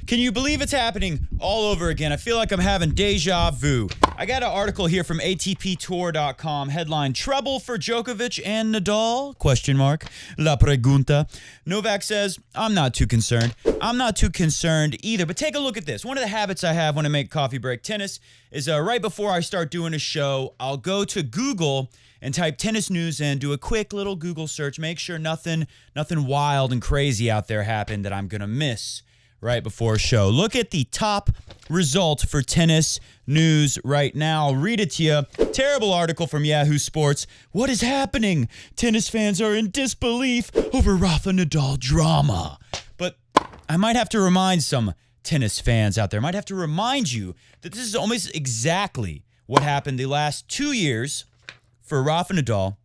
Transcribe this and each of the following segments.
Can you believe it's happening all over again? I feel like I'm having deja vu. I got an article here from ATPtour.com, headline, Trouble for Djokovic and Nadal? Question mark. La pregunta. Novak says, I'm not too concerned. I'm not too concerned either, but take a look at this. One of the habits I have when I make coffee break tennis is right before I start doing a show, I'll go to Google and type tennis news and do a quick little Google search. Make sure nothing wild and crazy out there happened that I'm going to miss right before a show. Look at the top result for tennis news right now. I'll read it to you. Terrible article from Yahoo Sports. What is happening? Tennis fans are in disbelief over Rafa Nadal drama. But I might have to remind some tennis fans out there, I might have to remind you that this is almost exactly what happened the last 2 years for Rafa Nadal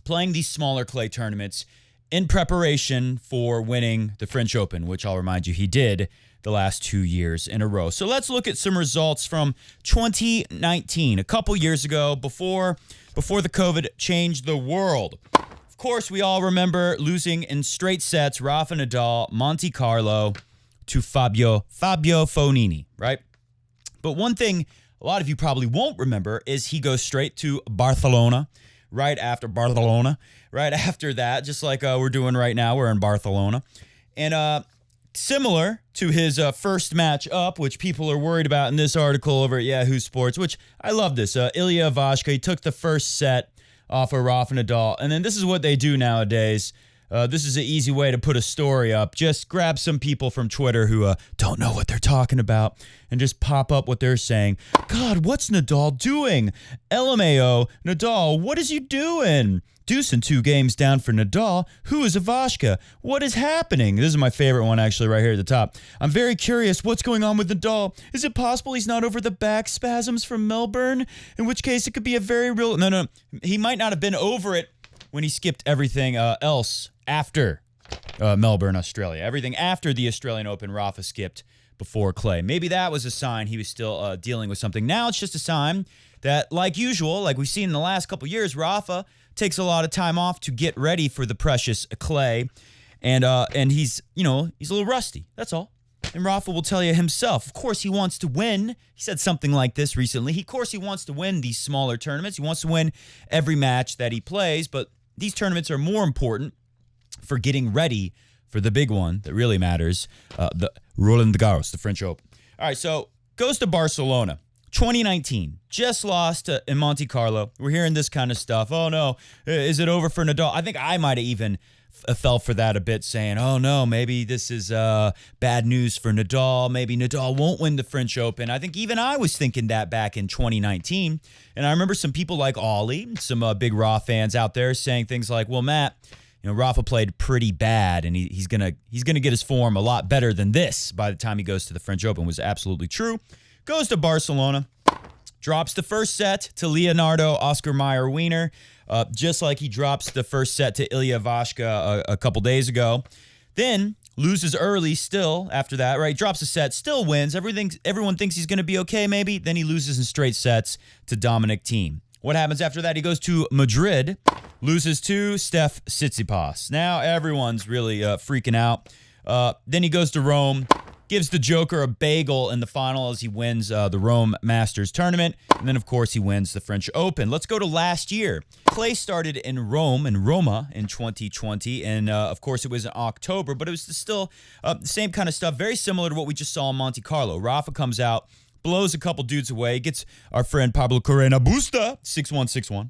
playing these smaller clay tournaments in preparation for winning the French Open, which I'll remind you he did the last 2 years in a row. So let's look at some results from 2019, a couple years ago, before the COVID changed the world. Of course, we all remember losing in straight sets, Rafa Nadal, Monte Carlo, to Fabio Fognini, right? But one thing a lot of you probably won't remember is he goes straight to Barcelona, right after that, just like we're doing right now. We're in Barcelona. And similar to his first match up, which people are worried about in this article over at Yahoo Sports, which I love this. Ilya Ivashka, he took the first set off of Rafa Nadal. And then this is what they do nowadays. This is an easy way to put a story up. Just grab some people from Twitter who don't know what they're talking about and just pop up what they're saying. God, what's Nadal doing? LMAO, Nadal, what is you doing? Deucing 2 games down for Nadal. Who is Ivashka? What is happening? This is my favorite one, actually, right here at the top. I'm very curious what's going on with Nadal. Is it possible he's not over the back spasms from Melbourne? In which case, it could be a very real... No. He might not have been over it when he skipped everything else after Melbourne, Australia. Everything after the Australian Open, Rafa skipped before clay. Maybe that was a sign he was still dealing with something. Now it's just a sign that, like usual, like we've seen in the last couple years, Rafa takes a lot of time off to get ready for the precious clay, and he's a little rusty. That's all. And Rafa will tell you himself. Of course, he wants to win. He said something like this recently. Of course, he wants to win these smaller tournaments. He wants to win every match that he plays, but these tournaments are more important for getting ready for the big one that really matters, the Roland Garros, the French Open. All right, so goes to Barcelona. 2019, just lost in Monte Carlo. We're hearing this kind of stuff. Oh, no, is it over for Nadal? I think I might have even fell for that a bit, saying, oh, no, maybe this is bad news for Nadal. Maybe Nadal won't win the French Open. I think even I was thinking that back in 2019. And I remember some people like Ollie, some big Raw fans out there saying things like, well, Matt, Rafa played pretty bad, and he's gonna get his form a lot better than this by the time he goes to the French Open. Was absolutely true. Goes to Barcelona, drops the first set to Leonardo Oscar Mayer Wiener, just like he drops the first set to Ilya Ivashka a couple days ago. Then loses early still after that, right? Drops a set, still wins. Everyone thinks he's going to be okay maybe. Then he loses in straight sets to Dominic Thiem. What happens after that? He goes to Madrid, loses to Steph Tsitsipas. Now everyone's really freaking out. Then he goes to Rome, gives the Joker a bagel in the final as he wins the Rome Masters tournament. And then, of course, he wins the French Open. Let's go to last year. Clay started in Rome, in Roma, in 2020. And, of course, it was in October. But it was still the same kind of stuff, very similar to what we just saw in Monte Carlo. Rafa comes out, blows a couple dudes away, gets our friend Pablo Carrena Busta, 6-1, 6-1.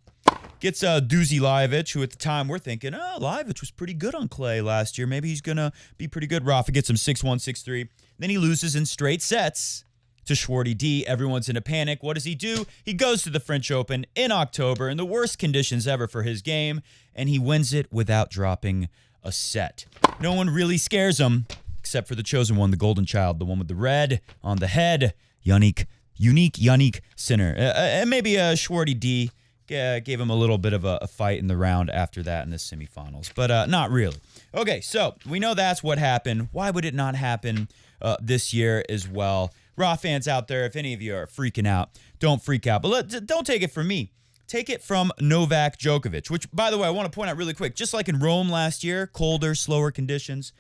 Gets Duzi Lajovic, who at the time we're thinking, Lajovic was pretty good on clay last year. Maybe he's going to be pretty good. Rafa gets him 6-1, 6-3. Then he loses in straight sets to Schwarty D. Everyone's in a panic. What does he do? He goes to the French Open in October in the worst conditions ever for his game, and he wins it without dropping a set. No one really scares him, except for the chosen one, the golden child, the one with the red on the head, unique Yannick Sinner. And maybe Schwarty D gave him a little bit of a fight in the round after that in the semifinals, but not really. Okay, so we know that's what happened. Why would it not happen this year as well? Raw fans out there, if any of you are freaking out, don't freak out. But don't take it from me. Take it from Novak Djokovic, which, by the way, I want to point out really quick. Just like in Rome last year, colder, slower conditions,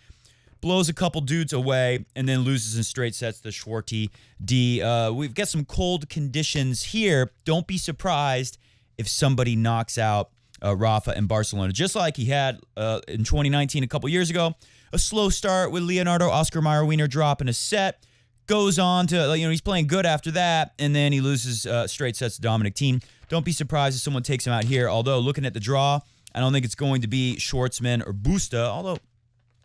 blows a couple dudes away, and then loses in straight sets to Schwarty D. We've got some cold conditions here. Don't be surprised if somebody knocks out Rafa in Barcelona, just like he had in 2019 a couple years ago. A slow start with Leonardo Oscar Mayer Wiener dropping a set. Goes on to, he's playing good after that, and then he loses straight sets to Dominic Thiem. Don't be surprised if someone takes him out here, although looking at the draw, I don't think it's going to be Schwartzman or Busta, although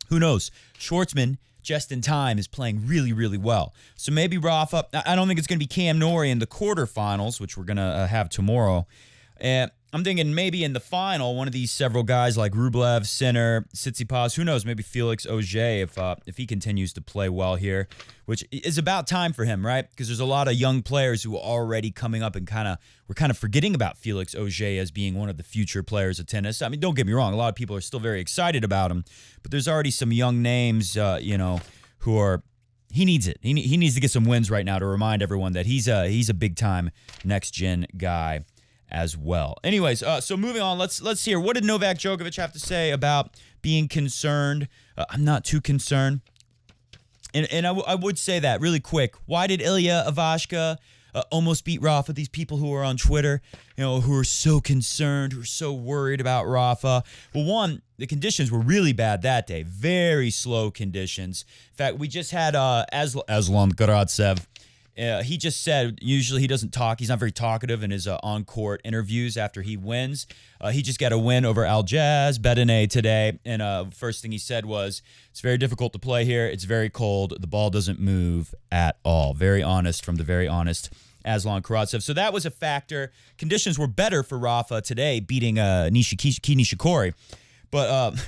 who knows? Schwartzman, just in time, is playing really, really well. So maybe Rafa. I don't think it's going to be Cam Norrie in the quarterfinals, which we're going to have tomorrow. I'm thinking maybe in the final, one of these several guys like Rublev, Sinner, Tsitsipas, who knows, maybe Felix Auger if he continues to play well here, which is about time for him, right? Because there's a lot of young players who are already coming up and we're kind of forgetting about Felix Auger as being one of the future players of tennis. I mean, don't get me wrong, a lot of people are still very excited about him, but there's already some young names, who are. He needs it. He needs to get some wins right now to remind everyone that he's a big time next gen guy as well. Anyways, so moving on, let's hear, what did Novak Djokovic have to say about being concerned? I'm not too concerned. And I would say that really quick. Why did Ilya Ivashka almost beat Rafa? These people who are on Twitter, who are so concerned, who are so worried about Rafa. Well, one, the conditions were really bad that day. Very slow conditions. In fact, we just had Aslan Karatsev. He just said usually he doesn't talk. He's not very talkative in his on-court interviews after he wins. He just got a win over Aljaz Bedene today. And first thing he said was, it's very difficult to play here. It's very cold. The ball doesn't move at all. Very honest from the very honest Aslan Karatsev. So that was a factor. Conditions were better for Rafa today, beating Nishikori. But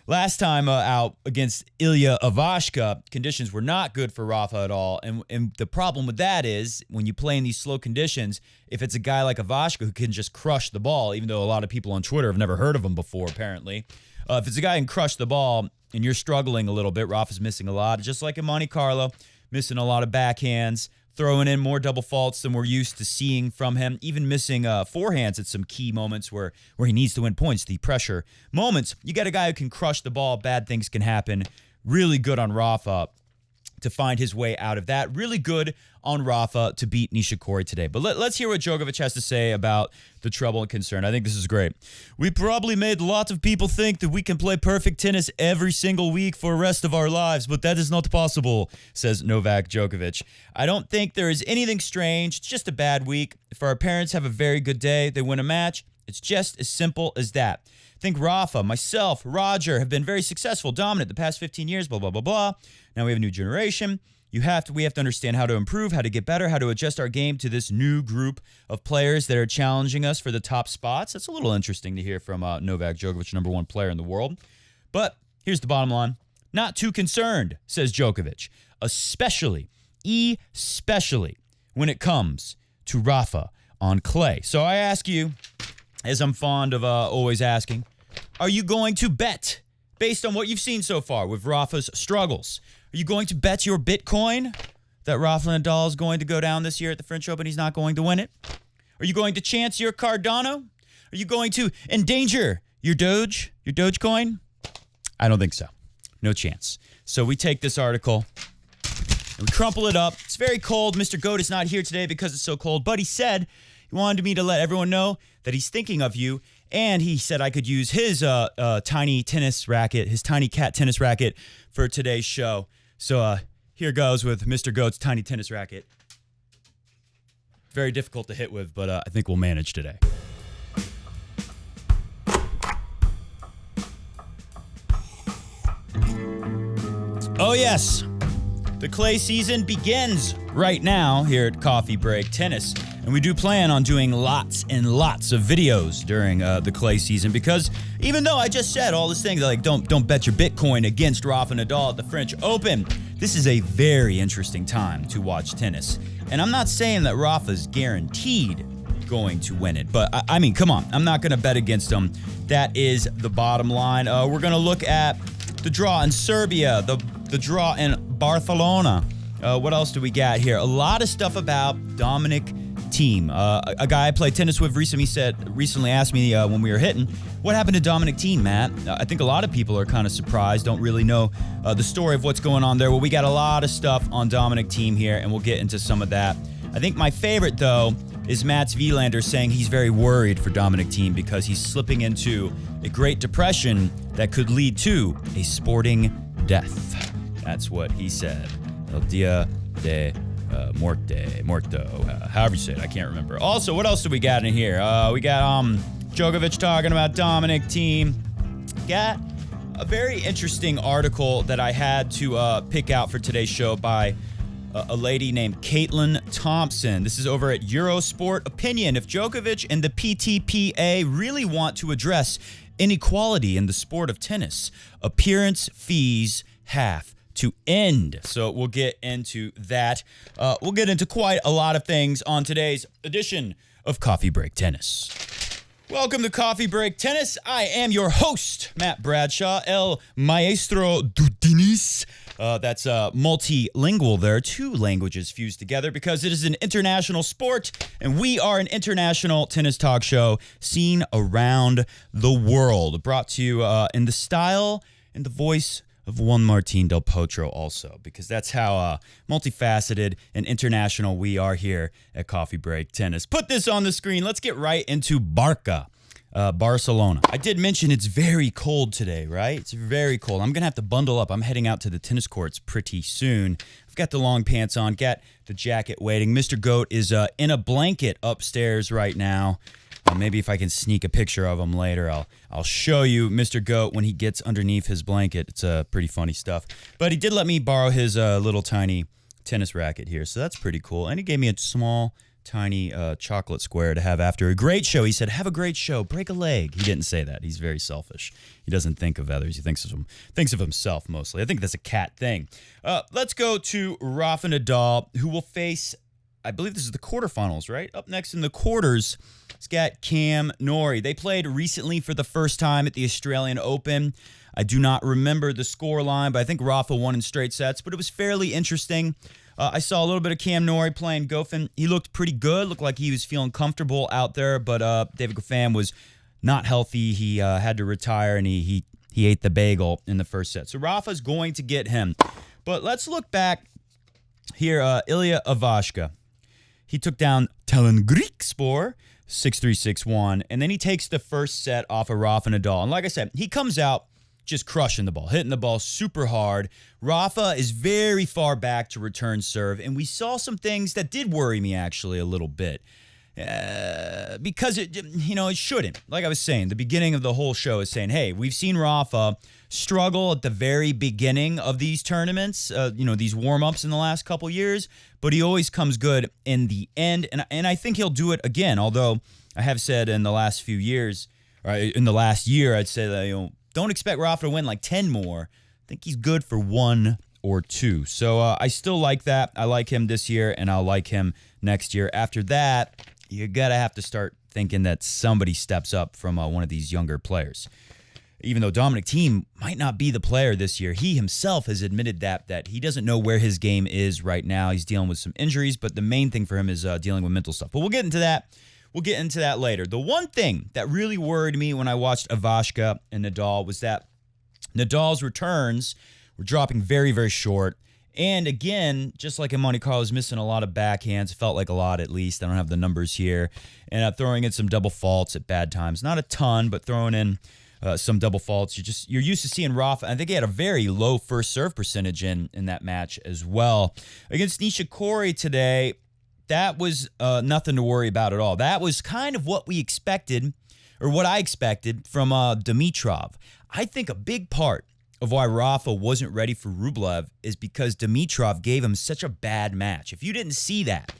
last time out against Ilya Ivashka, conditions were not good for Rafa at all. And the problem with that is when you play in these slow conditions, if it's a guy like Ivashka who can just crush the ball, even though a lot of people on Twitter have never heard of him before, apparently. If it's a guy who can crush the ball and you're struggling a little bit, Rafa's missing a lot, just like in Monte Carlo, missing a lot of backhands, throwing in more double faults than we're used to seeing from him, even missing forehands at some key moments where he needs to win points, the pressure moments. You got a guy who can crush the ball, bad things can happen. Really good on Rafa to find his way out of that. Really good on Rafa to beat Nishikori today. But let's hear what Djokovic has to say about the trouble and concern. I think this is great. We probably made lots of people think that we can play perfect tennis every single week for the rest of our lives, but that is not possible, says Novak Djokovic. I don't think there is anything strange. It's just a bad week. If our parents have a very good day, they win a match. It's just as simple as that. I think Rafa, myself, Roger have been very successful, dominant the past 15 years, blah, blah, blah, blah. Now we have a new generation. We have to understand how to improve, how to get better, how to adjust our game to this new group of players that are challenging us for the top spots. That's a little interesting to hear from Novak Djokovic, number one player in the world. But here's the bottom line. Not too concerned, says Djokovic, especially when it comes to Rafa on clay. So I ask you, as I'm fond of always asking, are you going to bet based on what you've seen so far with Rafa's struggles? Are you going to bet your Bitcoin that Rafa Nadal is going to go down this year at the French Open? He's not going to win it? Are you going to chance your Cardano? Are you going to endanger your Dogecoin? I don't think so. No chance. So we take this article and we crumple it up. It's very cold. Mr. Goat is not here today because it's so cold, but he said he wanted me to let everyone know that he's thinking of you, and he said I could use his tiny tennis racket, his tiny cat tennis racket for today's show. So here goes with Mr. Goat's tiny tennis racket. Very difficult to hit with, but I think we'll manage today. Oh, yes. The clay season begins right now here at Coffee Break Tennis. And we do plan on doing lots and lots of videos during the clay season because even though I just said all these things like don't bet your Bitcoin against Rafa Nadal at the French Open, this is a very interesting time to watch tennis. And I'm not saying that Rafa's guaranteed going to win it, but I mean, come on, I'm not going to bet against him. That is the bottom line. We're going to look at the draw in Serbia, the draw in Barcelona. What else do we got here? A lot of stuff about Dominic Thiem. A guy I played tennis with recently asked me when we were hitting, what happened to Dominic Thiem, Matt? I think a lot of people are kind of surprised, don't really know the story of what's going on there. Well, we got a lot of stuff on Dominic Thiem here, and we'll get into some of that. I think my favorite, though, is Mats Wilander saying he's very worried for Dominic Thiem because he's slipping into a Great Depression that could lead to a sporting death. That's what he said. El dia de morto, however you say it, I can't remember. Also, what else do we got in here? We got Djokovic talking about Dominic Thiem. Got a very interesting article that I had to pick out for today's show by a lady named Caitlin Thompson. This is over at Eurosport Opinion. If Djokovic and the PTPA really want to address inequality in the sport of tennis, appearance fees have to end. So we'll get into that. We'll get into quite a lot of things on today's edition of Coffee Break Tennis. Welcome to Coffee Break Tennis. I am your host, Matt Bradshaw, El Maestro du Tenis. That's multilingual there, two languages fused together because it is an international sport, and we are an international tennis talk show seen around the world. Brought to you in the style and the voice of Juan Martín del Potro also, because that's how multifaceted and international we are here at Coffee Break Tennis. Put this on the screen. Let's get right into Barca, Barcelona. I did mention it's very cold today, right? It's very cold. I'm going to have to bundle up. I'm heading out to the tennis courts pretty soon. I've got the long pants on, got the jacket waiting. Mr. Goat is in a blanket upstairs right now. Maybe if I can sneak a picture of him later, I'll show you Mr. Goat when he gets underneath his blanket. It's pretty funny stuff. But he did let me borrow his little tiny tennis racket here, so that's pretty cool. And he gave me a small, tiny chocolate square to have after a great show. He said, have a great show, break a leg. He didn't say that. He's very selfish. He doesn't think of others. He thinks of himself mostly. I think that's a cat thing. Let's go to Rafa Nadal, who will face, I believe this is the quarterfinals, right? Up next in the quarters, it's got Cam Norrie. They played recently for the first time at the Australian Open. I do not remember the score line, but I think Rafa won in straight sets, but it was fairly interesting. I saw a little bit of Cam Norrie playing Goffin. He looked pretty good, looked like he was feeling comfortable out there, but David Goffin was not healthy. He had to retire, and he ate the bagel in the first set. So Rafa's going to get him. But let's look back here. Ilya Ivashka. He took down Telen Griekspoor 6-3, 6-1, and then he takes the first set off of Rafa Nadal. And like I said, he comes out just crushing the ball, hitting the ball super hard. Rafa is very far back to return serve, and we saw some things that did worry me actually a little bit. Because it shouldn't. Like I was saying, the beginning of the whole show is saying, hey, we've seen Rafa struggle at the very beginning of these tournaments, these warm-ups in the last couple years, but he always comes good in the end, and I think he'll do it again, although I have said in the last few years, or in the last year, I'd say that, don't expect Rafa to win like 10 more. I think he's good for 1 or 2. So I still like that. I like him this year, and I'll like him next year. After that, you gotta have to start thinking that somebody steps up from one of these younger players. Even though Dominic Thiem might not be the player this year, he himself has admitted that he doesn't know where his game is right now. He's dealing with some injuries, but the main thing for him is dealing with mental stuff. But we'll get into that. We'll get into that later. The one thing that really worried me when I watched Ivashka and Nadal was that Nadal's returns were dropping very, very short. And again, just like in Monte Carlo, he's missing a lot of backhands. Felt like a lot, at least. I don't have the numbers here. And throwing in some double faults at bad times. Not a ton, but throwing in some double faults. You're used to seeing Rafa. I think he had a very low first serve percentage in that match as well. Against Nishikori today, that was nothing to worry about at all. That was kind of what we expected, or what I expected from Dimitrov. I think a big part of why Rafa wasn't ready for Rublev is because Dimitrov gave him such a bad match. If you didn't see that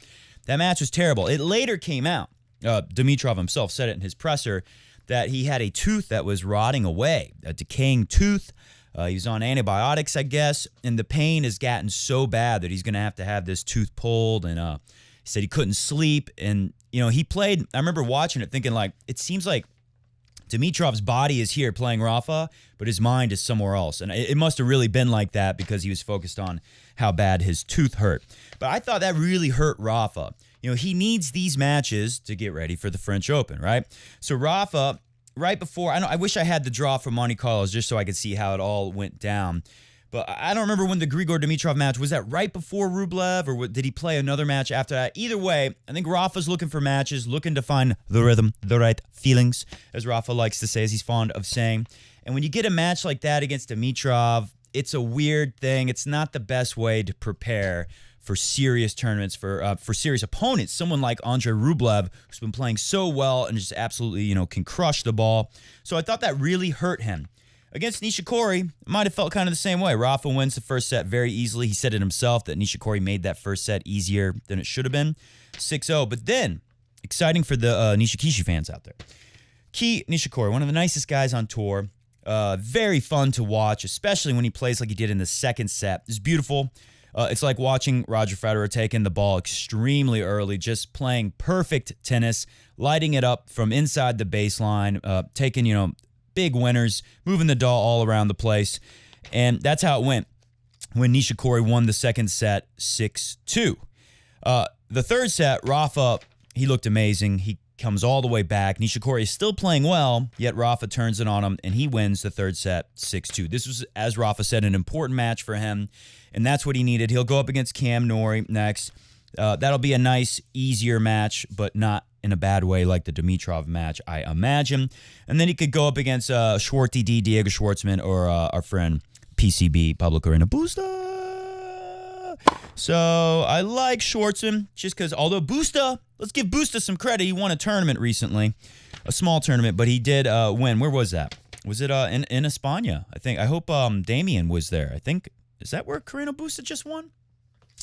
match was terrible. It later came out. Dimitrov himself said it in his presser that he had a tooth that was rotting away, a decaying tooth. He was on antibiotics, I guess, and the pain has gotten so bad that he's going to have this tooth pulled, and he said he couldn't sleep. And, he played, I remember watching it thinking, like, it seems like Dimitrov's body is here playing Rafa, but his mind is somewhere else. And it must have really been like that because he was focused on how bad his tooth hurt. But I thought that really hurt Rafa. he needs these matches to get ready for the French Open, right? So Rafa, right before, I wish I had the draw from Monte Carlo just so I could see how it all went down. But I don't remember when the Grigor Dimitrov match, was that right before Rublev, or did he play another match after that? Either way, I think Rafa's looking for matches, looking to find the rhythm, the right feelings, as Rafa likes to say, as he's fond of saying. And when you get a match like that against Dimitrov, it's a weird thing. It's not the best way to prepare for serious tournaments, for serious opponents. Someone like Andrei Rublev, who's been playing so well and just absolutely, can crush the ball. So I thought that really hurt him. Against Nishikori, it might have felt kind of the same way. Rafa wins the first set very easily. He said it himself that Nishikori made that first set easier than it should have been. 6-0. But then, exciting for the Nishikishi fans out there. Kei Nishikori, one of the nicest guys on tour. Very fun to watch, especially when he plays like he did in the second set. It's beautiful. It's like watching Roger Federer taking the ball extremely early, just playing perfect tennis, lighting it up from inside the baseline, taking, big winners, moving the doll all around the place. And that's how it went when Nishikori won the second set 6-2. The third set, Rafa, he looked amazing. He comes all the way back. Nishikori is still playing well, yet Rafa turns it on him, and he wins the third set 6-2. This was, as Rafa said, an important match for him, and that's what he needed. He'll go up against Cam Norrie next. That'll be a nice, easier match, but not in a bad way like the Dimitrov match, I imagine. And then he could go up against Schwarty D, Diego Schwartzman, or our friend PCB, Pablo Carreno Busta. So I like Schwartzman just because, although Busta, let's give Busta some credit. He won a tournament recently, a small tournament, but he did win. Where was that? Was it in España? I think. I hope Damien was there. I think, is that where Carreno Busta just won?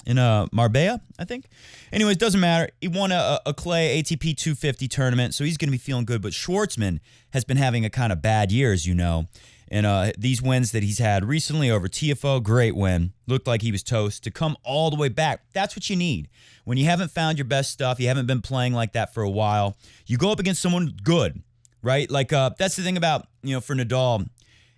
In Marbella, I think. Anyways, doesn't matter. He won a clay ATP 250 tournament, so he's going to be feeling good. But Schwartzman has been having a kind of bad year, as you know. And these wins that he's had recently over TFO, great win. Looked like he was toast. To come all the way back, that's what you need. When you haven't found your best stuff, you haven't been playing like that for a while, you go up against someone good, right? Like, that's the thing about, for Nadal.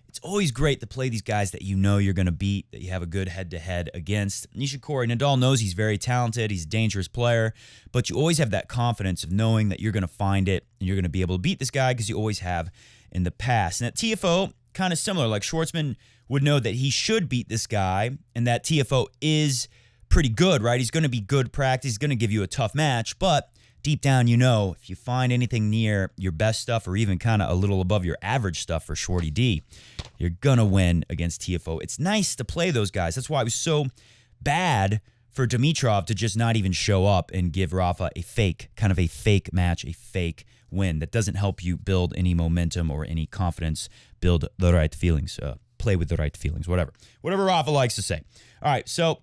It's always great to play these guys that you're going to beat, that you have a good head-to-head against. Nishikori, Nadal knows he's very talented, he's a dangerous player, but you always have that confidence of knowing that you're going to find it and you're going to be able to beat this guy because you always have in the past. And at TFO, kind of similar. Like Schwartzman would know that he should beat this guy and that TFO is pretty good, right? He's going to be good practice. He's going to give you a tough match, but deep down, if you find anything near your best stuff or even kind of a little above your average stuff for Shorty D, you're going to win against TFO. It's nice to play those guys. That's why it was so bad for Dimitrov to just not even show up and give Rafa a fake match, a fake win. That doesn't help you build any momentum or any confidence, build the right feelings, play with the right feelings, whatever Rafa likes to say. All right, so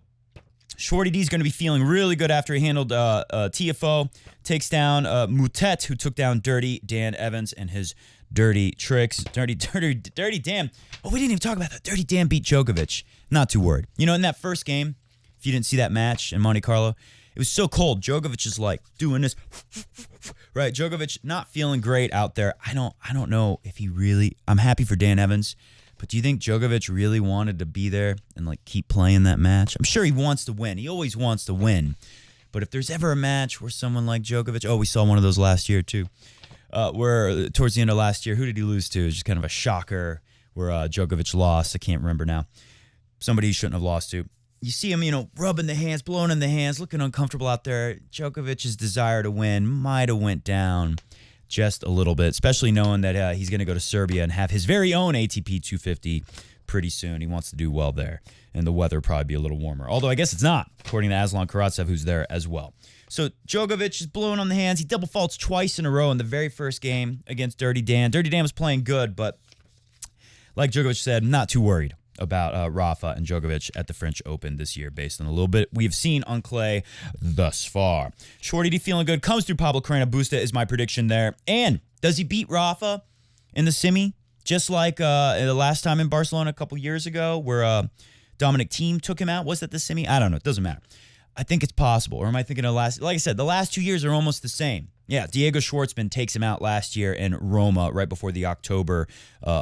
Shorty D is going to be feeling really good after he handled TFO, takes down Moutet, who took down Dirty Dan Evans and his dirty tricks. Dirty Dan. Oh, we didn't even talk about that. Dirty Dan beat Djokovic. Not too worried. In that first game, if you didn't see that match in Monte Carlo, it was so cold. Djokovic is like doing this, right? Djokovic not feeling great out there. I don't know if he really. I'm happy for Dan Evans. But do you think Djokovic really wanted to be there and keep playing that match? I'm sure he wants to win. He always wants to win. But if there's ever a match where someone like Djokovic, we saw one of those last year too, where towards the end of last year, who did he lose to? It was just kind of a shocker where Djokovic lost. I can't remember now. Somebody he shouldn't have lost to. You see him, rubbing the hands, blowing in the hands, looking uncomfortable out there. Djokovic's desire to win might have went down just a little bit, especially knowing that he's going to go to Serbia and have his very own ATP 250 pretty soon. He wants to do well there, and the weather will probably be a little warmer. Although I guess it's not, according to Aslan Karatsev, who's there as well. So Djokovic is blowing on the hands. He double faults twice in a row in the very first game against Dirty Dan. Dirty Dan was playing good, but like Djokovic said, not too worried about Rafa and Djokovic at the French Open this year based on a little bit we've seen on clay thus far. Shorty D feeling good. Comes through Pablo Carreno Busta is my prediction there. And does he beat Rafa in the semi? Just like the last time in Barcelona a couple years ago where Dominic Thiem took him out. Was that the semi? I don't know. It doesn't matter. I think it's possible. Or am I thinking of like I said, the last 2 years are almost the same. Yeah, Diego Schwartzman takes him out last year in Roma right before the October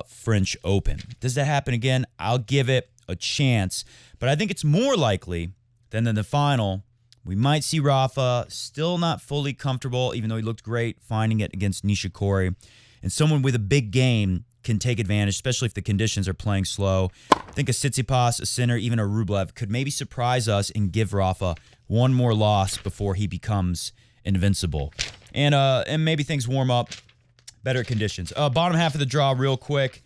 French Open. Does that happen again? I'll give it a chance. But I think it's more likely than in the final We might see Rafa still not fully comfortable, even though he looked great finding it against Nishikori. And someone with a big game can take advantage, especially if the conditions are playing slow. I think a Tsitsipas, a Sinner, even a Rublev could maybe surprise us and give Rafa one more loss before he becomes invincible. And maybe things warm up, better conditions. Bottom half of the draw real quick.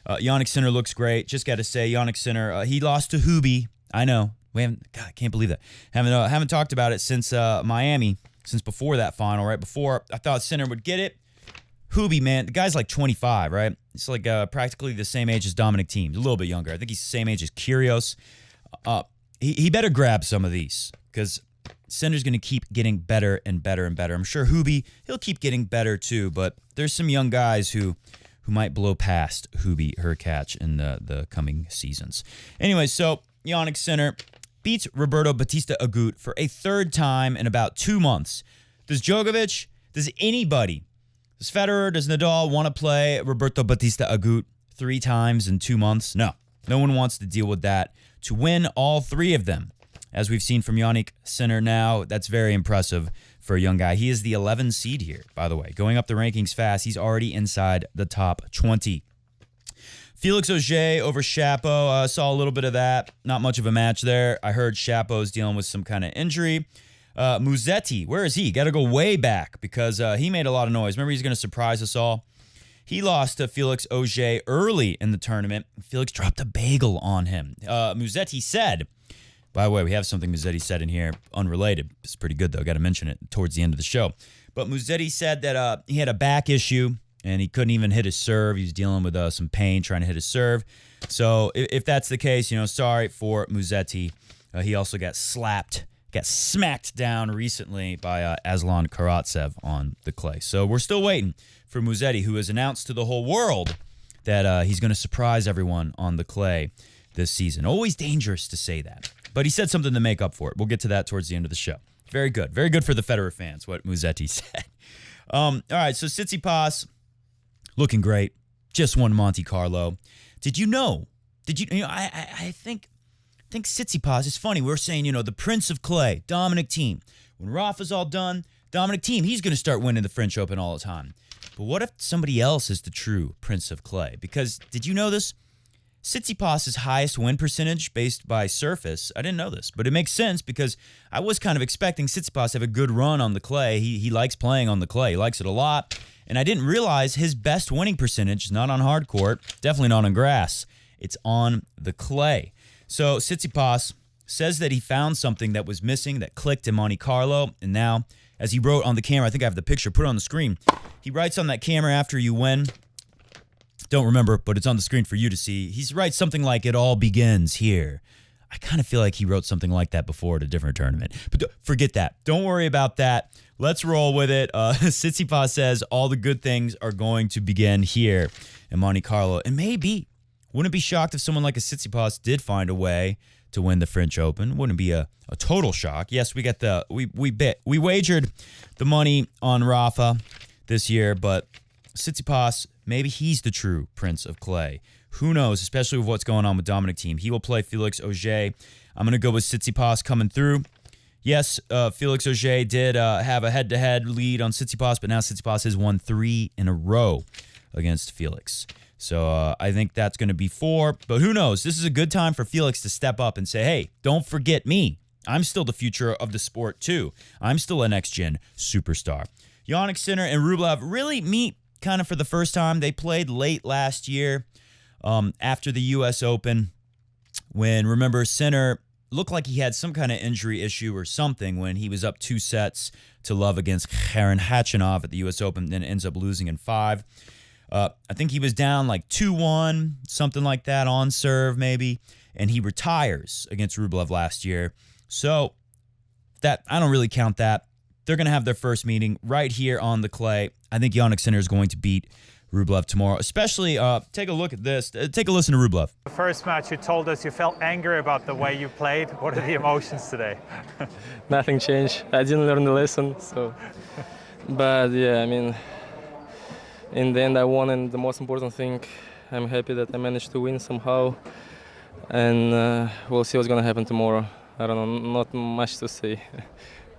Jannik Sinner looks great. Just got to say, Jannik Sinner, he lost to Hubie. I know. We haven't, God, I can't believe that. Haven't talked about it since Miami, since before that final, right? Before, I thought Sinner would get it. Hubie, man, the guy's like 25, right? He's like practically the same age as Dominic Thiem, a little bit younger. I think he's the same age as Kyrgios. He better grab some of these because Sinner's going to keep getting better and better and better. I'm sure Hubie, he'll keep getting better too, but there's some young guys who might blow past Hubie Hurkacz in the coming seasons. Anyway, so Jannik Sinner beats Roberto Bautista Agut for a third time in about 2 months. Does Djokovic, does anybody, does Federer, does Nadal want to play Roberto Bautista Agut 3 times in 2 months? No. No one wants to deal with that. To win all 3 of them, as we've seen from Jannik Sinner now, that's very impressive for a young guy. He is the 11 seed here, by the way. Going up the rankings fast, he's already inside the top 20. Felix Auger over Shapo. Saw a little bit of that. Not much of a match there. I heard Shapo's dealing with some kind of injury. Musetti, where is he? Got to go way back because he made a lot of noise. Remember, he's going to surprise us all. He lost to Felix Auger early in the tournament. Felix dropped a bagel on him. Musetti said, by the way, we have something Musetti said in here, unrelated. It's pretty good, though. Got to mention it towards the end of the show. But Musetti said that he had a back issue, and he couldn't even hit his serve. He was dealing with some pain trying to hit his serve. So if that's the case, sorry for Musetti. He also got smacked down recently by Aslan Karatsev on the clay. So we're still waiting for Musetti, who has announced to the whole world that he's going to surprise everyone on the clay this season. Always dangerous to say that. But he said something to make up for it. We'll get to that towards the end of the show. Very good. Very good for the Federer fans, what Musetti said. All right, so Tsitsipas, looking great. Just won Monte Carlo. Did you know? I think Tsitsipas is funny. We're saying, the Prince of Clay, Dominic Thiem. When Rafa's all done, Dominic Thiem, he's going to start winning the French Open all the time. But what if somebody else is the true Prince of Clay? Because did you know this? Tsitsipas' highest win percentage based by surface. I didn't know this, but it makes sense because I was kind of expecting Tsitsipas to have a good run on the clay. He likes playing on the clay. He likes it a lot. And I didn't realize his best winning percentage is not on hard court, definitely not on grass. It's on the clay. So Tsitsipas says that he found something that was missing that clicked in Monte Carlo. And now, as he wrote on the camera, I think I have the picture, put it on the screen. He writes on that camera after you win. Don't remember, but it's on the screen for you to see. He writes something like, "It all begins here." I kind of feel like he wrote something like that before at a different tournament. But forget that. Don't worry about that. Let's roll with it. Tsitsipas says all the good things are going to begin here in Monte Carlo. And maybe, wouldn't be shocked if someone like a Tsitsipas did find a way to win the French Open. Wouldn't be a total shock. Yes, we got we wagered the money on Rafa this year, but Tsitsipas, maybe he's the true Prince of Clay. Who knows, especially with what's going on with Dominic Thiem. He will play Felix Auger. I'm going to go with Tsitsipas coming through. Yes, Felix Auger did have a head-to-head lead on Tsitsipas, but now Tsitsipas has won 3 in a row against Felix. So I think that's going to be 4. But who knows? This is a good time for Felix to step up and say, hey, don't forget me. I'm still the future of the sport, too. I'm still a next-gen superstar. Jannik Sinner and Rublev really meet kind of for the first time. They played late last year after the U.S. Open when, remember, Sinner looked like he had some kind of injury issue or something when he was up 2 sets to love against Karen Khachanov at the U.S. Open, then ends up losing in 5. I think he was down like 2-1, something like that, on serve maybe, and he retires against Rublev last year. So that I don't really count that. They're going to have their first meeting right here on the clay. I think Jannik Sinner is going to beat Rublev tomorrow. Especially, take a look at this. Take a listen to Rublev. The first match, you told us you felt angry about the way you played. What are the emotions today? Nothing changed. I didn't learn the lesson, so. But yeah, I mean, in the end, I won, and the most important thing, I'm happy that I managed to win somehow. And we'll see what's going to happen tomorrow. I don't know, not much to say,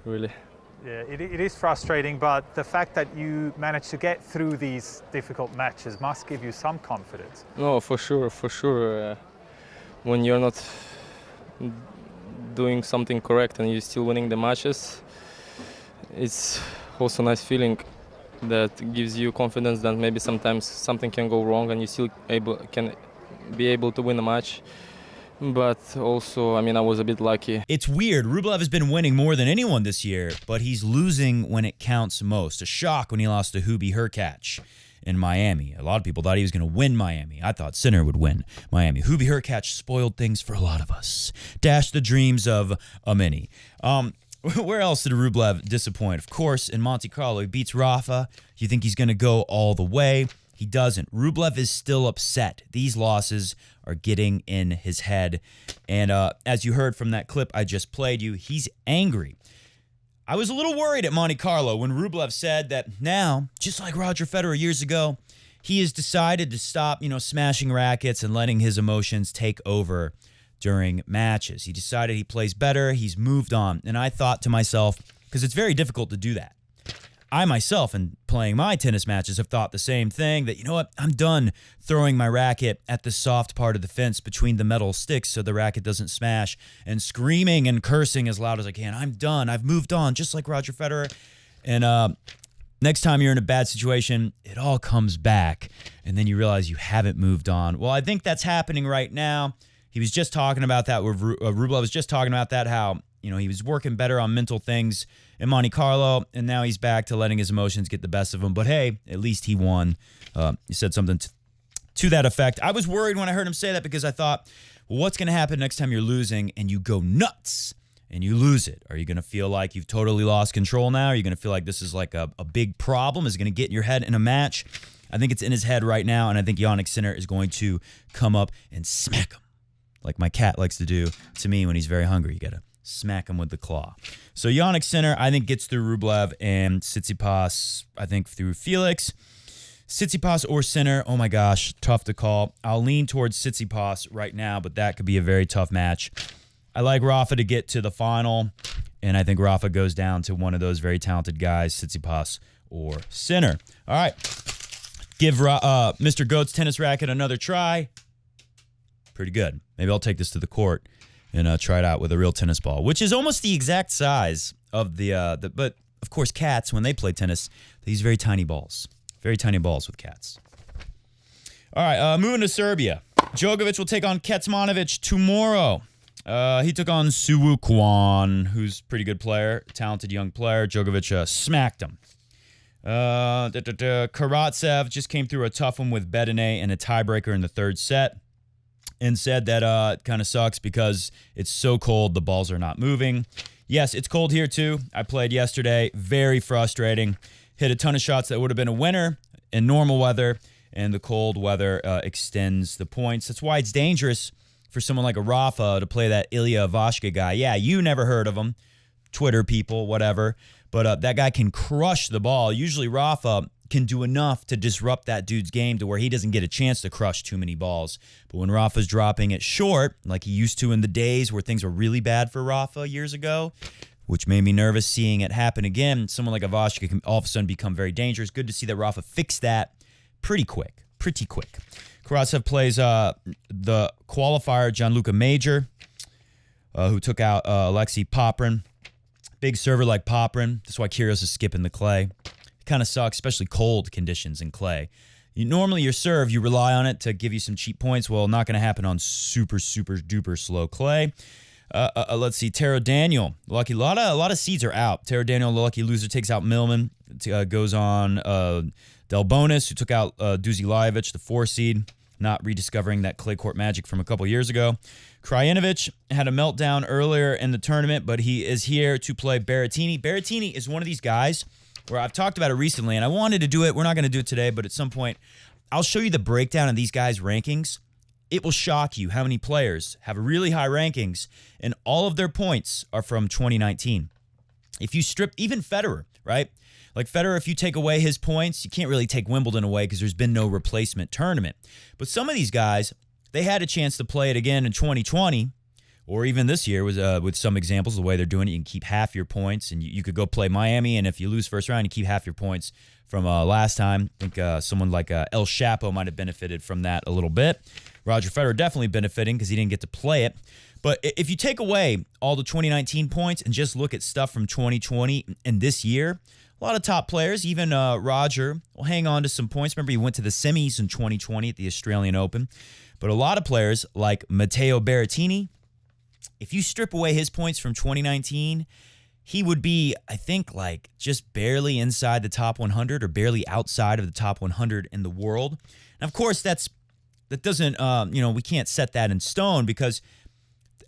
really. Yeah, it is frustrating, but the fact that you managed to get through these difficult matches must give you some confidence. No, for sure, for sure. When you're not doing something correct and you're still winning the matches, it's also a nice feeling that gives you confidence that maybe sometimes something can go wrong and you still can be able to win a match. But also, I mean, I was a bit lucky. It's weird. Rublev has been winning more than anyone this year, but he's losing when it counts most. A shock when he lost to Hubie Hurkacz in Miami. A lot of people thought he was going to win Miami. I thought Sinner would win Miami. Hubie Hurkacz spoiled things for a lot of us. Dashed the dreams of a many. Where else did Rublev disappoint? Of course, in Monte Carlo, he beats Rafa. You think he's going to go all the way? He doesn't. Rublev is still upset. These losses are getting in his head. And as you heard from that clip I just played you, he's angry. I was a little worried at Monte Carlo when Rublev said that now, just like Roger Federer years ago, he has decided to stop, smashing rackets and letting his emotions take over during matches. He decided he plays better. He's moved on. And I thought to myself, because it's very difficult to do that. I myself, in playing my tennis matches, have thought the same thing, that, I'm done throwing my racket at the soft part of the fence between the metal sticks so the racket doesn't smash, and screaming and cursing as loud as I can. I'm done. I've moved on, just like Roger Federer. And next time you're in a bad situation, it all comes back, and then you realize you haven't moved on. Well, I think that's happening right now. He was just talking about that. Rublev was just talking about that, how he was working better on mental things in Monte Carlo, and now he's back to letting his emotions get the best of him. But hey, at least he won. He said something to that effect. I was worried when I heard him say that because I thought, well, what's going to happen next time you're losing and you go nuts and you lose it? Are you going to feel like you've totally lost control now? Are you going to feel like this is like a big problem? Is it going to get in your head in a match? I think it's in his head right now, and I think Jannik Sinner is going to come up and smack him like my cat likes to do to me when he's very hungry. You got to smack him with the claw. So Jannik Sinner, I think, gets through Rublev, and Tsitsipas, I think, through Felix. Tsitsipas or Sinner, oh my gosh, tough to call. I'll lean towards Tsitsipas right now, but that could be a very tough match. I like Rafa to get to the final, and I think Rafa goes down to one of those very talented guys, Tsitsipas or Sinner. All right, give Mr. Goat's tennis racket another try. Pretty good. Maybe I'll take this to the court and try it out with a real tennis ball, which is almost the exact size of the but of course cats, when they play tennis, they use very tiny balls. Very tiny balls with cats. All right, moving to Serbia. Djokovic will take on Kecmanovic tomorrow. He took on Siwoo Kwon, who's a pretty good player, talented young player. Djokovic smacked him. Karatsev just came through a tough one with Bedene and a tiebreaker in the third set, and said that it kind of sucks because it's so cold, the balls are not moving. Yes, it's cold here too. I played yesterday. Very frustrating. Hit a ton of shots that would have been a winner in normal weather, and the cold weather extends the points. That's why it's dangerous for someone like a Rafa to play that Ilya Ivashka guy. Yeah, you never heard of him. Twitter people, whatever. But that guy can crush the ball. Usually Rafa can do enough to disrupt that dude's game to where he doesn't get a chance to crush too many balls. But when Rafa's dropping it short, like he used to in the days where things were really bad for Rafa years ago, which made me nervous seeing it happen again, someone like Ivashka can all of a sudden become very dangerous. Good to see that Rafa fixed that pretty quick. Karatsev plays the qualifier Gianluca Major, who took out Alexei Poprin. Big server like Poprin. That's why Kyrgios is skipping the clay. Kind of sucks, especially cold conditions in clay. Normally your serve, you rely on it to give you some cheap points. Well, not going to happen on super duper slow clay. Let's see, Taro Daniel, lucky. A lot of seeds are out. Taro Daniel, the lucky loser, takes out Millman. Goes on Del Bonis, who took out Duzi Lajovic, the 4 seed. Not rediscovering that clay court magic from a couple years ago. Krajinovic had a meltdown earlier in the tournament, but he is here to play Berrettini. Berrettini is one of these guys where I've talked about it recently, and I wanted to do it. We're not going to do it today, but at some point, I'll show you the breakdown of these guys' rankings. It will shock you how many players have really high rankings, and all of their points are from 2019. If you strip, even Federer, right? Like Federer, if you take away his points, you can't really take Wimbledon away because there's been no replacement tournament. But some of these guys, they had a chance to play it again in 2020. Or even this year with some examples, the way they're doing it, you can keep half your points, and you could go play Miami, and if you lose first round, you keep half your points from last time. I think someone like El Chapo might have benefited from that a little bit. Roger Federer definitely benefiting because he didn't get to play it. But if you take away all the 2019 points and just look at stuff from 2020 and this year, a lot of top players, even Roger, will hang on to some points. Remember, he went to the semis in 2020 at the Australian Open. But a lot of players like Matteo Berrettini, if you strip away his points from 2019, he would be, I think, like just barely inside the top 100 or barely outside of the top 100 in the world. And of course, that doesn't, we can't set that in stone because,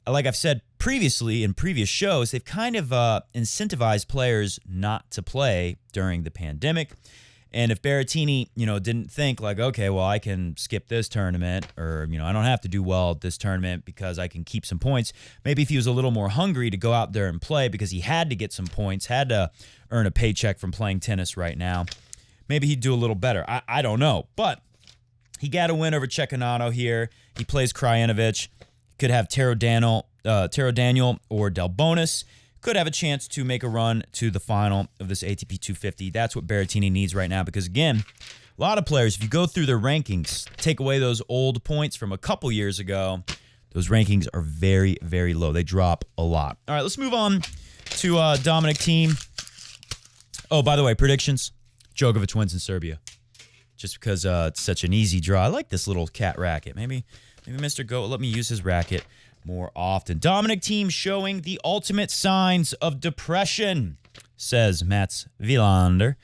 like I've said previously in previous shows, they've kind of incentivized players not to play during the pandemic. And if Berrettini, didn't think like, okay, well, I can skip this tournament or, I don't have to do well at this tournament because I can keep some points. Maybe if he was a little more hungry to go out there and play because he had to get some points, had to earn a paycheck from playing tennis right now, maybe he'd do a little better. I don't know. But he got a win over Cecchinato here. He plays Krajinovic. Could have Taro Daniel or Delbonis. Could have a chance to make a run to the final of this ATP 250. That's what Berrettini needs right now because, again, a lot of players, if you go through their rankings, take away those old points from a couple years ago, those rankings are very, very low. They drop a lot. All right, let's move on to Dominic Thiem. Oh, by the way, predictions. Djokovic wins in Serbia. Just because it's such an easy draw. I like this little cat racket. Maybe Mr. Goat will let me use his racket more often. Dominic Thiem showing the ultimate signs of depression, says Mats Wilander.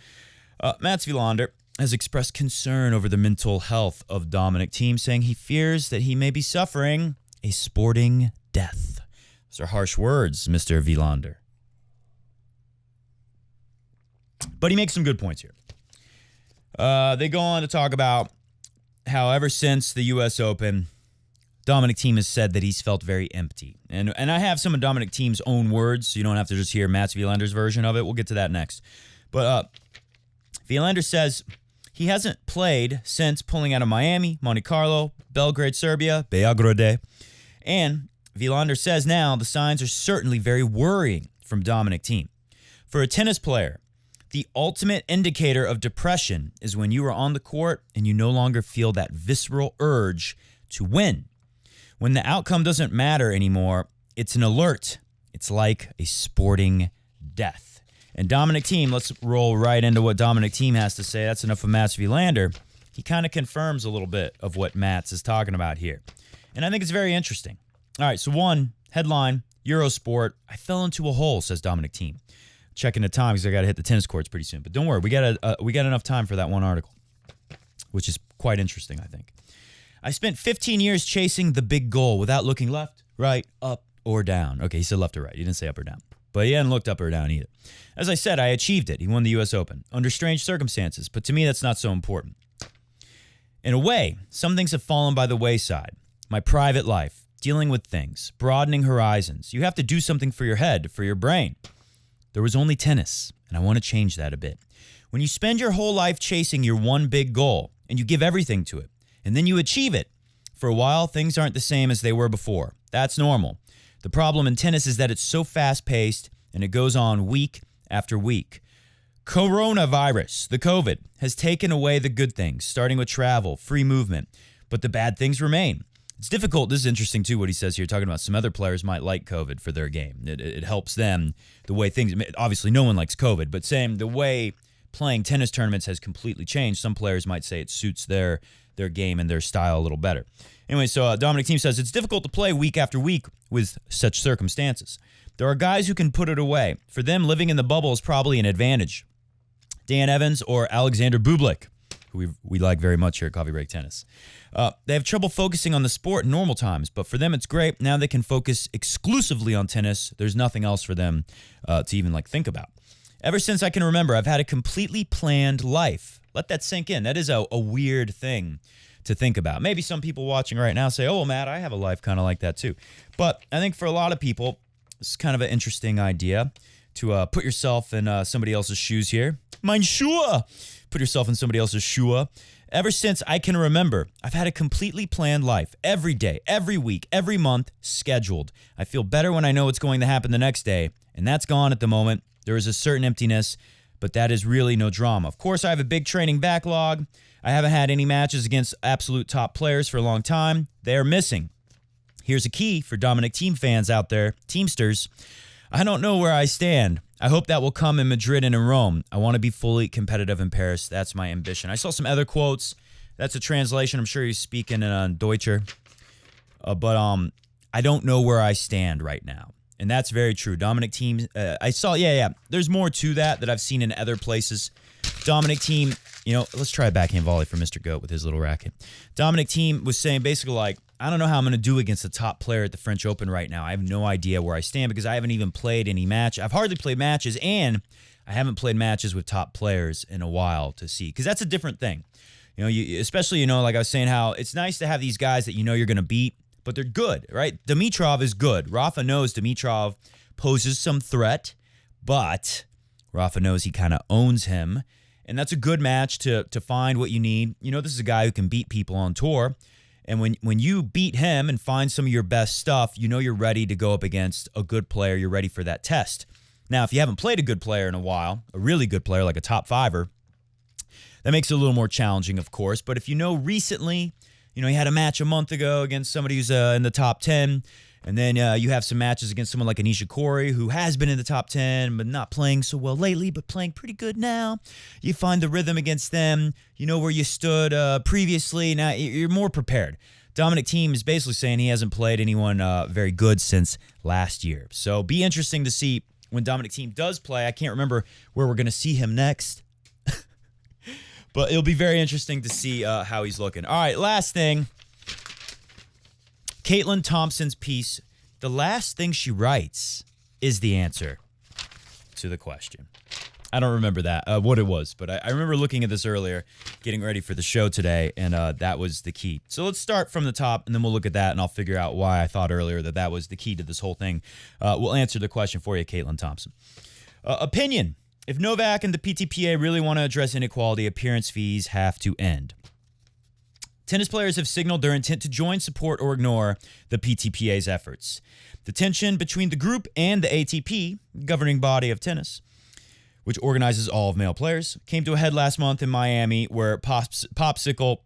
Mats Wilander has expressed concern over the mental health of Dominic Thiem, saying he fears that he may be suffering a sporting death. Those are harsh words, Mr. Wilander. But he makes some good points here. They go on to talk about how ever since the U.S. Open, Dominic Thiem has said that he's felt very empty. And I have some of Dominic Thiem's own words, so you don't have to just hear Mats Wielander's version of it. We'll get to that next. But Wilander says he hasn't played since pulling out of Miami, Monte Carlo, Belgrade, Serbia, Belgrade. And Wilander says now the signs are certainly very worrying from Dominic Thiem. For a tennis player, the ultimate indicator of depression is when you are on the court and you no longer feel that visceral urge to win. When the outcome doesn't matter anymore, it's an alert. It's like a sporting death. And Dominic Thiem, let's roll right into what Dominic Thiem has to say. That's enough of Mats Wilander. He kind of confirms a little bit of what Mats is talking about here. And I think it's very interesting. All right, so one, headline, Eurosport, I fell into a hole, says Dominic Thiem. Checking the time because I got to hit the tennis courts pretty soon. But don't worry, we got enough time for that one article, which is quite interesting, I think. I spent 15 years chasing the big goal without looking left, right, up, or down. Okay, he said left or right. He didn't say up or down. But he hadn't looked up or down either. As I said, I achieved it. He won the U.S. Open under strange circumstances. But to me, that's not so important. In a way, some things have fallen by the wayside. My private life, dealing with things, broadening horizons. You have to do something for your head, for your brain. There was only tennis, and I want to change that a bit. When you spend your whole life chasing your one big goal, and you give everything to it, and then you achieve it, for a while, things aren't the same as they were before. That's normal. The problem in tennis is that it's so fast-paced, and it goes on week after week. Coronavirus, the COVID, has taken away the good things, starting with travel, free movement, but the bad things remain. It's difficult. This is interesting, too, what he says here, talking about some other players might like COVID for their game. It helps them the way things, obviously no one likes COVID, but saying the way playing tennis tournaments has completely changed. Some players might say it suits their game and their style a little better. Anyway, so Dominic Thiem says it's difficult to play week after week with such circumstances. There are guys who can put it away. For them, living in the bubble is probably an advantage. Dan Evans or Alexander Bublik, who we like very much here at Coffee Break Tennis. They have trouble focusing on the sport in normal times, but for them it's great. Now they can focus exclusively on tennis. There's nothing else for them to even think about. Ever since I can remember, I've had a completely planned life. Let that sink in. That is a weird thing to think about. Maybe some people watching right now say, oh, well, Matt, I have a life kind of like that too. But I think for a lot of people, it's kind of an interesting idea to put yourself in somebody else's shoes here Mein Schuhe. Put yourself in somebody else's Schuhe. Ever since I can remember, I've had a completely planned life. Every day, every week, every month, scheduled. I feel better when I know what's going to happen the next day, and that's gone at the moment. There is a certain emptiness, but that is really no drama. Of course, I have a big training backlog. I haven't had any matches against absolute top players for a long time. They are missing. Here's a key for Dominic Thiem fans out there, Teamsters. I don't know where I stand. I hope that will come in Madrid and in Rome. I want to be fully competitive in Paris. That's my ambition. I saw some other quotes. That's a translation. I'm sure he's speaking in Deutscher. But I don't know where I stand right now. And that's very true. Dominic Thiem, I saw, there's more to that I've seen in other places. Dominic Thiem, let's try a backhand volley for Mr. Goat with his little racket. Dominic Thiem was saying basically like, I don't know how I'm going to do against the top player at the French Open right now. I have no idea where I stand because I haven't even played any match. I've hardly played matches, and I haven't played matches with top players in a while to see, because that's a different thing. Especially, like I was saying, how it's nice to have these guys that you're going to beat, but they're good, right? Dimitrov is good. Rafa knows Dimitrov poses some threat, but Rafa knows he kind of owns him, and that's a good match to find what you need. This is a guy who can beat people on tour. And when you beat him and find some of your best stuff, you're ready to go up against a good player. You're ready for that test. Now, if you haven't played a good player in a while, a really good player like a top fiver, that makes it a little more challenging, of course. But if recently, you had a match a month ago against somebody who's in the top 10, and then you have some matches against someone like Anisha Corey, who has been in the top 10, but not playing so well lately, but playing pretty good now. You find the rhythm against them. You know where you stood previously. Now you're more prepared. Dominic Thiem is basically saying he hasn't played anyone very good since last year. So be interesting to see when Dominic Thiem does play. I can't remember where we're going to see him next. But it'll be very interesting to see how he's looking. All right, last thing. Caitlin Thompson's piece, the last thing she writes is the answer to the question. I don't remember what it was, but I remember looking at this earlier, getting ready for the show today, and that was the key. So let's start from the top, and then we'll look at that, and I'll figure out why I thought earlier that was the key to this whole thing. We'll answer the question for you, Caitlin Thompson. Opinion. If Novak and the PTPA really want to address inequality, appearance fees have to end. Tennis players have signaled their intent to join, support, or ignore the PTPA's efforts. The tension between the group and the ATP, governing body of tennis, which organizes all of male players, came to a head last month in Miami, where Popsicle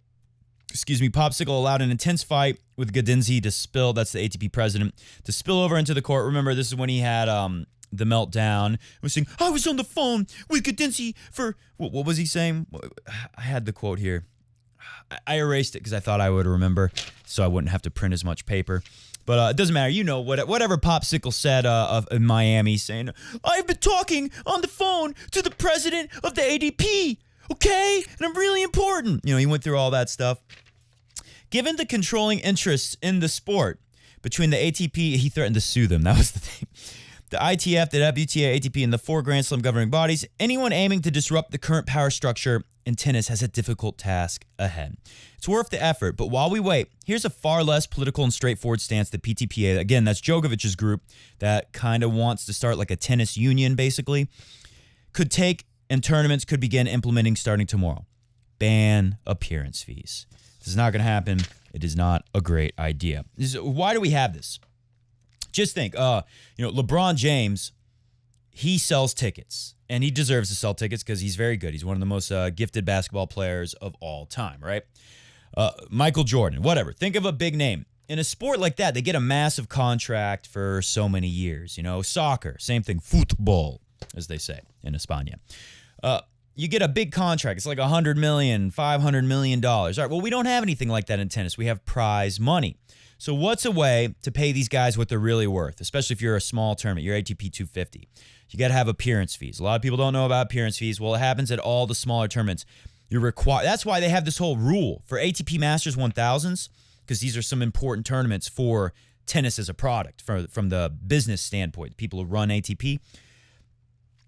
allowed an intense fight with Gadinzi to spill, that's the ATP president, to spill over into the court. Remember, this is when he had the meltdown. He was saying, I was on the phone with Gadinzi for, what was he saying? I had the quote here. I erased it because I thought I would remember, so I wouldn't have to print as much paper. But it doesn't matter. Whatever Popsicle said in Miami, saying, I've been talking on the phone to the president of the ADP, okay? And I'm really important. He went through all that stuff. Given the controlling interests in the sport between the ATP, he threatened to sue them. That was the thing. The ITF, the WTA, ATP, and the 4 Grand Slam governing bodies, anyone aiming to disrupt the current power structure in tennis has a difficult task ahead. It's worth the effort, but while we wait, here's a far less political and straightforward stance the PTPA, again, that's Djokovic's group that kind of wants to start like a tennis union, basically, could take, and tournaments could begin implementing starting tomorrow. Ban appearance fees. This is not going to happen. It is not a great idea. Why do we have this? Just think, LeBron James, he sells tickets, and he deserves to sell tickets because he's very good. He's one of the most gifted basketball players of all time, right? Michael Jordan, whatever. Think of a big name. In a sport like that, they get a massive contract for so many years. Soccer, same thing. Football, as they say in España. You get a big contract. It's like $100 million, $500 million. All right, well, we don't have anything like that in tennis. We have prize money. So what's a way to pay these guys what they're really worth, especially if you're a small tournament, you're ATP 250? You got to have appearance fees. A lot of people don't know about appearance fees. Well, it happens at all the smaller tournaments. That's why they have this whole rule for ATP Masters 1000s, because these are some important tournaments for tennis as a product from the business standpoint, people who run ATP.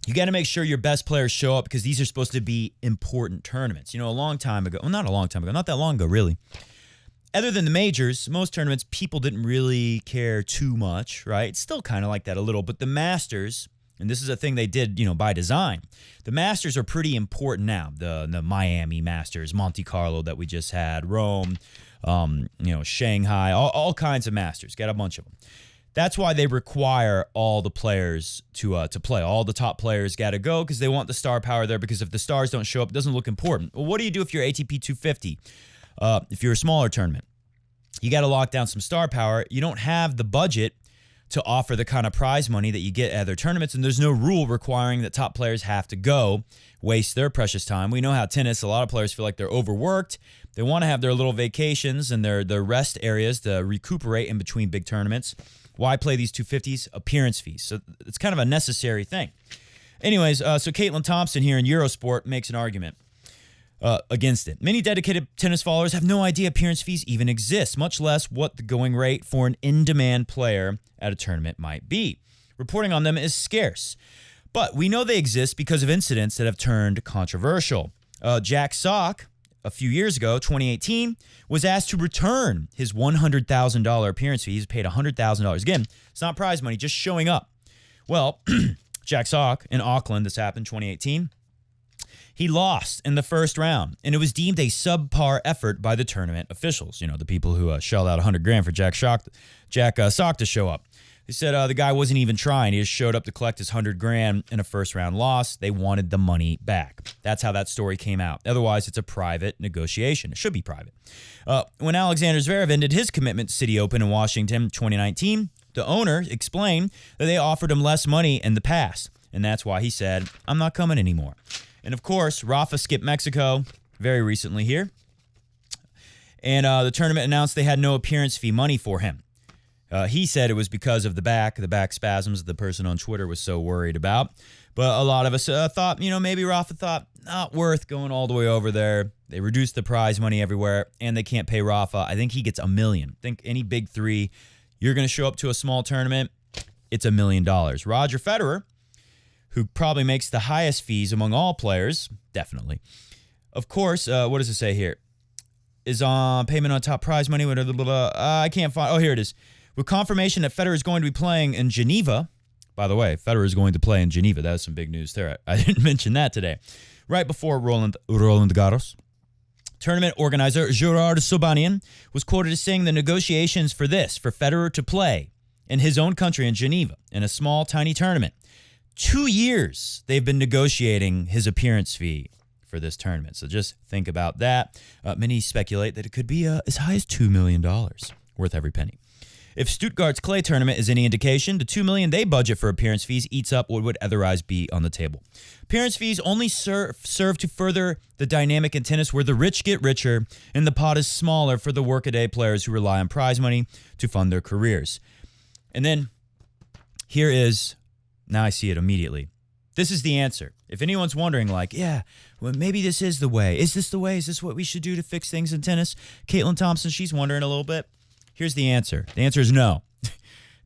You got to make sure your best players show up because these are supposed to be important tournaments. A long time ago, well, not a long time ago, not that long ago, really. Other than the majors, most tournaments, people didn't really care too much, right? It's still kind of like that a little, but the Masters, and this is a thing they did, by design. The Masters are pretty important now. The Miami Masters, Monte Carlo that we just had, Rome, Shanghai, all kinds of Masters. Got a bunch of them. That's why they require all the players to play. All the top players got to go because they want the star power there, because if the stars don't show up, it doesn't look important. Well, what do you do if you're ATP 250? If you're a smaller tournament? You got to lock down some star power. You don't have the budget to offer the kind of prize money that you get at other tournaments, and there's no rule requiring that top players have to go waste their precious time. We know how tennis, a lot of players feel like they're overworked. They want to have their little vacations and their rest areas to recuperate in between big tournaments. Why play these 250s? Appearance fees. So it's kind of a necessary thing. Anyways, so Caitlin Thompson here in Eurosport makes an argument against it. Many dedicated tennis followers have no idea appearance fees even exist, much less what the going rate for an in-demand player at a tournament might be. Reporting on them is scarce. But we know they exist because of incidents that have turned controversial. Jack Sock, a few years ago, 2018, was asked to return his $100,000 appearance fee. He's paid $100,000. Again, it's not prize money, just showing up. Well, Jack Sock in Auckland, this happened 2018. He lost in the first round, and it was deemed a subpar effort by the tournament officials. The people who shelled out $100,000 for Jack Sock to show up. They said the guy wasn't even trying. He just showed up to collect his $100,000 in a first-round loss. They wanted the money back. That's how that story came out. Otherwise, it's a private negotiation. It should be private. When Alexander Zverev ended his commitment to City Open in Washington 2019, the owner explained that they offered him less money in the past, and that's why he said, "I'm not coming anymore." And, of course, Rafa skipped Mexico very recently here, and the tournament announced they had no appearance fee money for him. He said it was because of the back spasms the person on Twitter was so worried about. But a lot of us thought, maybe Rafa thought, not worth going all the way over there. They reduced the prize money everywhere, and they can't pay Rafa. I think he gets $1 million. I think any big three, you're going to show up to a small tournament, it's $1 million. Roger Federer, who probably makes the highest fees among all players, definitely. Of course, what does it say here? Is on payment on top prize money. I can't find. Oh, here it is. With confirmation that Federer is going to be playing in Geneva. By the way, Federer is going to play in Geneva. That was some big news there. I didn't mention that today. Right before Roland Garros. Tournament organizer Gerard Sobanian was quoted as saying the negotiations for Federer to play in his own country in Geneva in a small, tiny tournament. 2 years they've been negotiating his appearance fee for this tournament. So just think about that. Many speculate that it could be as high as $2 million, worth every penny. If Stuttgart's clay tournament is any indication, the $2 million they budget for appearance fees eats up what would otherwise be on the table. Appearance fees only serve to further the dynamic in tennis where the rich get richer and the pot is smaller for the workaday players who rely on prize money to fund their careers. And then here is, now I see it immediately. This is the answer. If anyone's wondering, maybe this is the way. Is this the way? Is this what we should do to fix things in tennis? Caitlin Thompson, she's wondering a little bit. Here's the answer. The answer is no.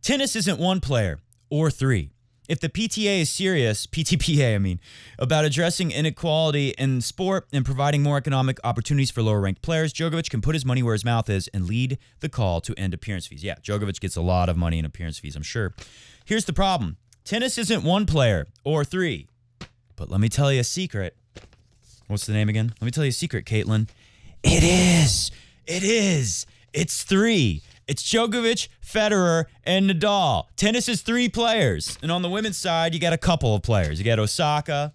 Tennis isn't one player or three. If the PTA is serious, PTPA, about addressing inequality in sport and providing more economic opportunities for lower-ranked players, Djokovic can put his money where his mouth is and lead the call to end appearance fees. Yeah, Djokovic gets a lot of money in appearance fees, I'm sure. Here's the problem. Tennis isn't one player or three. But let me tell you a secret. What's the name again? Let me tell you a secret, Caitlin. It is. It's three. It's Djokovic, Federer, and Nadal. Tennis is three players. And on the women's side, you got a couple of players. You got Osaka,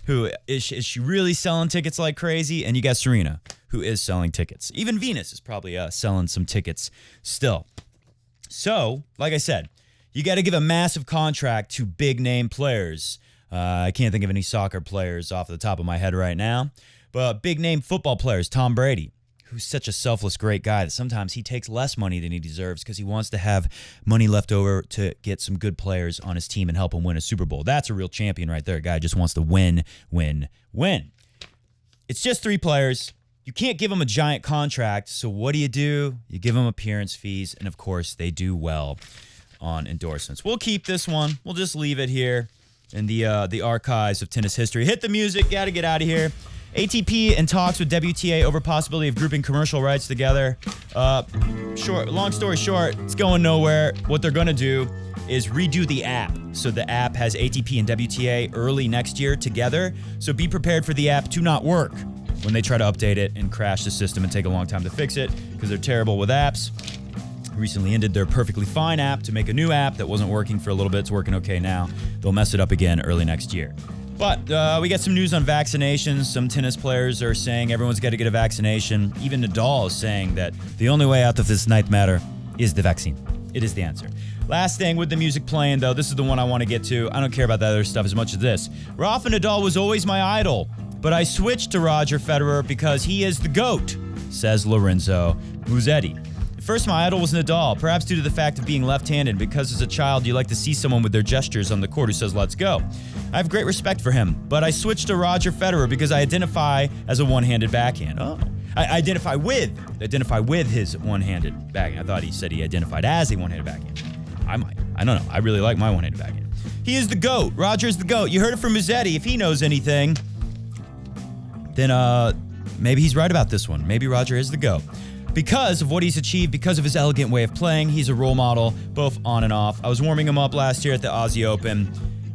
who is she really selling tickets like crazy? And you got Serena, who is selling tickets. Even Venus is probably selling some tickets still. So, like I said, you got to give a massive contract to big-name players. I can't think of any soccer players off the top of my head right now. But big-name football players, Tom Brady, who's such a selfless, great guy that sometimes he takes less money than he deserves because he wants to have money left over to get some good players on his team and help him win a Super Bowl. That's a real champion right there. A guy just wants to win. It's just three players. You can't give them a giant contract, so what do? You give them appearance fees, and of course, they do well on endorsements. We'll keep this one. We'll just leave it here in the archives of tennis history. Hit the music. Got to get out of here. ATP in talks with WTA over possibility of grouping commercial rights together. Long story short, it's going nowhere. What they're going to do is redo the app. So the app has ATP and WTA early next year together. So be prepared for the app to not work when they try to update it and crash the system and take a long time to fix it because they're terrible with apps. Recently ended their perfectly fine app to make a new app that wasn't working for a little bit. It's working okay now. They'll mess it up again early next year. But we got some news on vaccinations. Some tennis players are saying everyone's got to get a vaccination. Even Nadal is saying that the only way out of this nightmare is the vaccine. It is the answer. Last thing with the music playing, though, this is the one I want to get to. I don't care about that other stuff as much as this. Rafa Nadal was always my idol, but I switched to Roger Federer because he is the GOAT, says Lorenzo Musetti. At first, my idol was Nadal, perhaps due to the fact of being left-handed, because as a child, you like to see someone with their gestures on the court who says, let's go. I have great respect for him, but I switched to Roger Federer because I identify as a one-handed backhand. I identify with his one-handed backhand. I thought he said he identified as a one-handed backhand. I don't know. I really like my one-handed backhand. He is the GOAT. Roger is the GOAT. You heard it from Musetti. If he knows anything, then maybe he's right about this one. Maybe Roger is the GOAT. Because of what he's achieved, because of his elegant way of playing, he's a role model, both on and off. I was warming him up last year at the Aussie Open.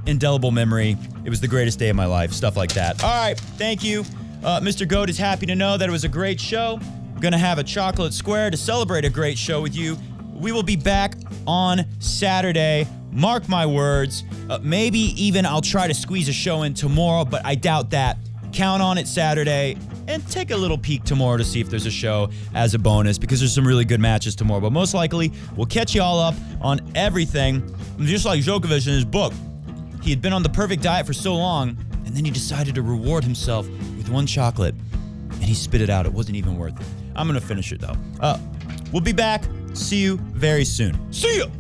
Indelible memory. It was the greatest day of my life. Stuff like that. All right. Thank you. Mr. Goat is happy to know that it was a great show. I'm going to have a chocolate square to celebrate a great show with you. We will be back on Saturday. Mark my words. Maybe even I'll try to squeeze a show in tomorrow, but I doubt that. Count on it Saturday and take a little peek tomorrow to see if there's a show as a bonus because there's some really good matches tomorrow. But most likely, we'll catch you all up on everything. Just like Djokovic in his book. He had been on the perfect diet for so long, and then he decided to reward himself with one chocolate, and he spit it out. It wasn't even worth it. I'm going to finish it, though. We'll be back. See you very soon. See ya!